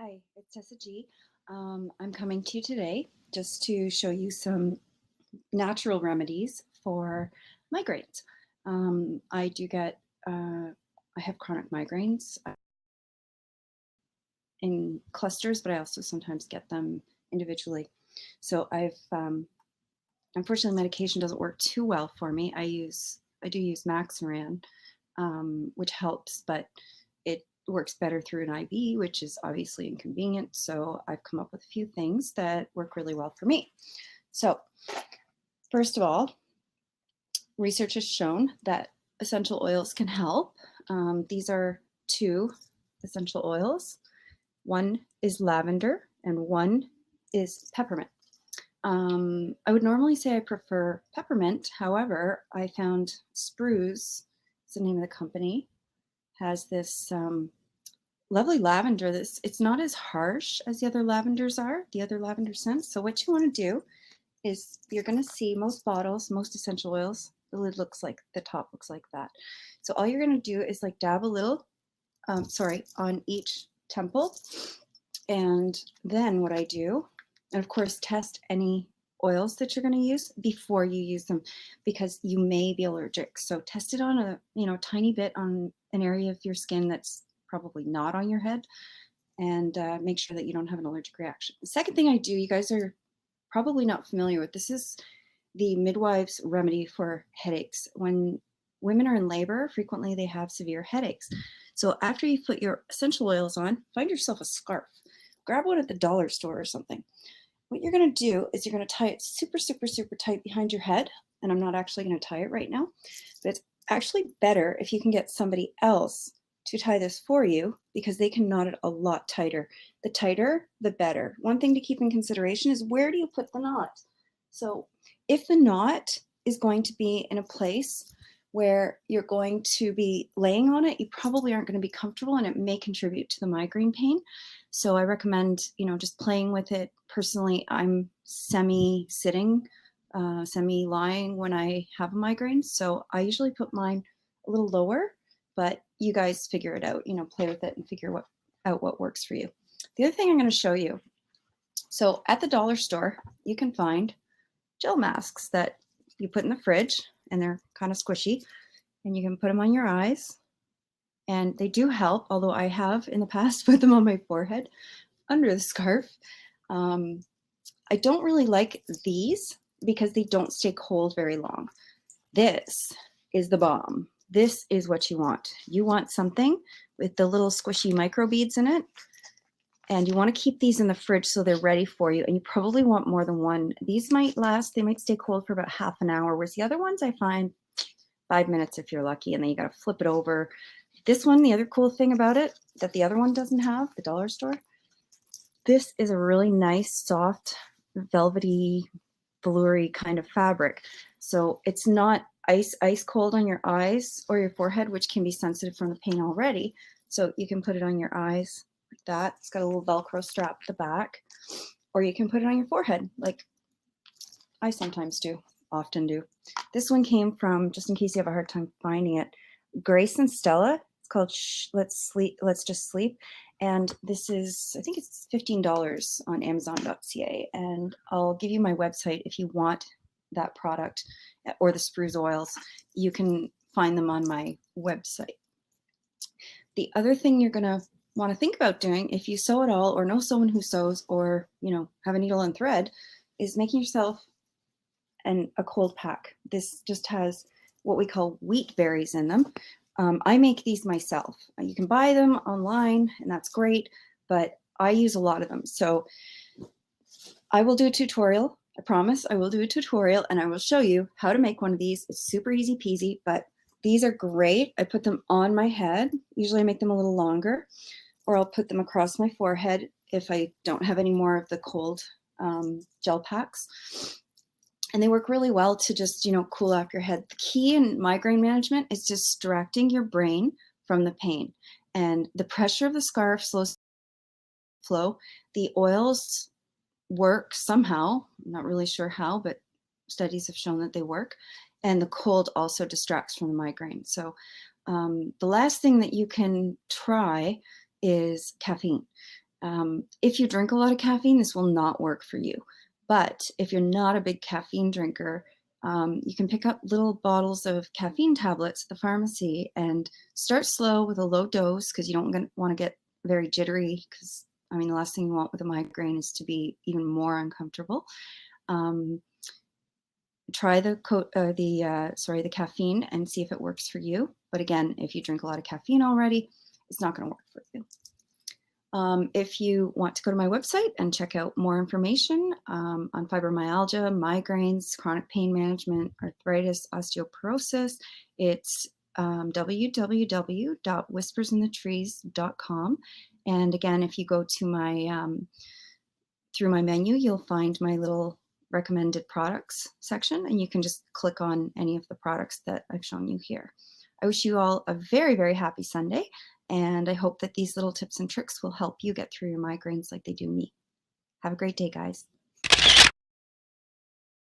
Hi, it's TessaG. I'm coming to you today just to show you some natural remedies for migraines. I do get, I have chronic migraines in clusters, but I also sometimes get them individually. So unfortunately, medication doesn't work too well for me. I do use Maxiran, which helps, but it works better through an IV, which is obviously inconvenient. So I've come up with a few things that work really well for me. So first of all, research has shown that essential oils can help. These are two essential oils. One is lavender and one is peppermint. I would normally say I prefer peppermint. However, I found Spruce, is the name of the company, has this lovely lavender. It's not as harsh as the other lavenders are, the other lavender scents. So what you want to do is you're going to see most bottles, most essential oils, the lid looks like, the top looks like that. So all you're going to do is like dab a little, on each temple. And then what I do, and of course test any oils that you're going to use before you use them, because you may be allergic. So test it on a tiny bit on an area of your skin that's probably not on your head, and make sure that you don't have an allergic reaction. The second thing I do, you guys are probably not familiar with, this is the midwife's remedy for headaches. When women are in labor, frequently they have severe headaches. So after you put your essential oils on, find yourself a scarf. Grab one at the dollar store or something. What you're going to do is you're going to tie it super, super, super tight behind your head. And I'm not actually going to tie it right now, but it's actually better if you can get somebody else to tie this for you, because they can knot it a lot tighter. The tighter, the better. One thing to keep in consideration is, where do you put the knot? So if the knot is going to be in a place where you're going to be laying on it, you probably aren't going to be comfortable, and it may contribute to the migraine pain. So I recommend, just playing with it. Personally, I'm semi-sitting, semi-lying when I have a migraine. So I usually put mine a little lower, but you guys figure it out, play with it and figure out what works for you. The other thing I'm going to show you. So at the dollar store, you can find gel masks that you put in the fridge, and they're kind of squishy, and you can put them on your eyes, and they do help, although I have in the past put them on my forehead under the scarf. I don't really like these because they don't stay cold very long. This is the bomb. This is what you want. You want something with the little squishy microbeads in it, and you want to keep these in the fridge so they're ready for you. And you probably want more than one. These might last, they might stay cold for about half an hour, whereas the other ones I find 5 minutes if you're lucky, and then you got to flip it over. This one, the other cool thing about it that the other one doesn't have, the dollar store, this is a really nice, soft, velvety, veloury kind of fabric. So it's not ice cold on your eyes or your forehead, which can be sensitive from the pain already. So you can put it on your eyes like that. It's got a little Velcro strap at the back, or you can put it on your forehead like I sometimes do, often do. This one came from, just in case you have a hard time finding it, Grace and Stella. It's called Let's Just Sleep. And this is, I think it's $15 on Amazon.ca. And I'll give you my website if you want that product, or the spruce oils. You can find them on my website. The other thing you're going to want to think about doing, if you sew at all, or know someone who sews, or have a needle and thread, is making yourself a cold pack. This just has what we call wheat berries in them. I make these myself. You can buy them online, and that's great, but I use a lot of them. So I will do a tutorial. I promise I will do a tutorial, and I will show you how to make one of these. It's super easy peasy, but these are great. I put them on my head. Usually I make them a little longer, or I'll put them across my forehead if I don't have any more of the cold gel packs. And they work really well to just, cool off your head. The key in migraine management is distracting your brain from the pain. And the pressure of the scarf slows flow. The oils work somehow. I'm not really sure how, but studies have shown that they work. And the cold also distracts from the migraine. So the last thing that you can try is caffeine. If you drink a lot of caffeine, this will not work for you. But if you're not a big caffeine drinker, you can pick up little bottles of caffeine tablets at the pharmacy and start slow with a low dose because you don't want to get very jittery because, I mean, the last thing you want with a migraine is to be even more uncomfortable. Try the caffeine and see if it works for you. But again, if you drink a lot of caffeine already, it's not going to work for you. If you want to go to my website and check out more information on fibromyalgia, migraines, chronic pain management, arthritis, osteoporosis, it's www.whispersinthetrees.com. And again, if you go to my through my menu, you'll find my little recommended products section, and you can just click on any of the products that I've shown you here. I wish you all a very, very happy Sunday, and I hope that these little tips and tricks will help you get through your migraines like they do me. Have a great day, guys.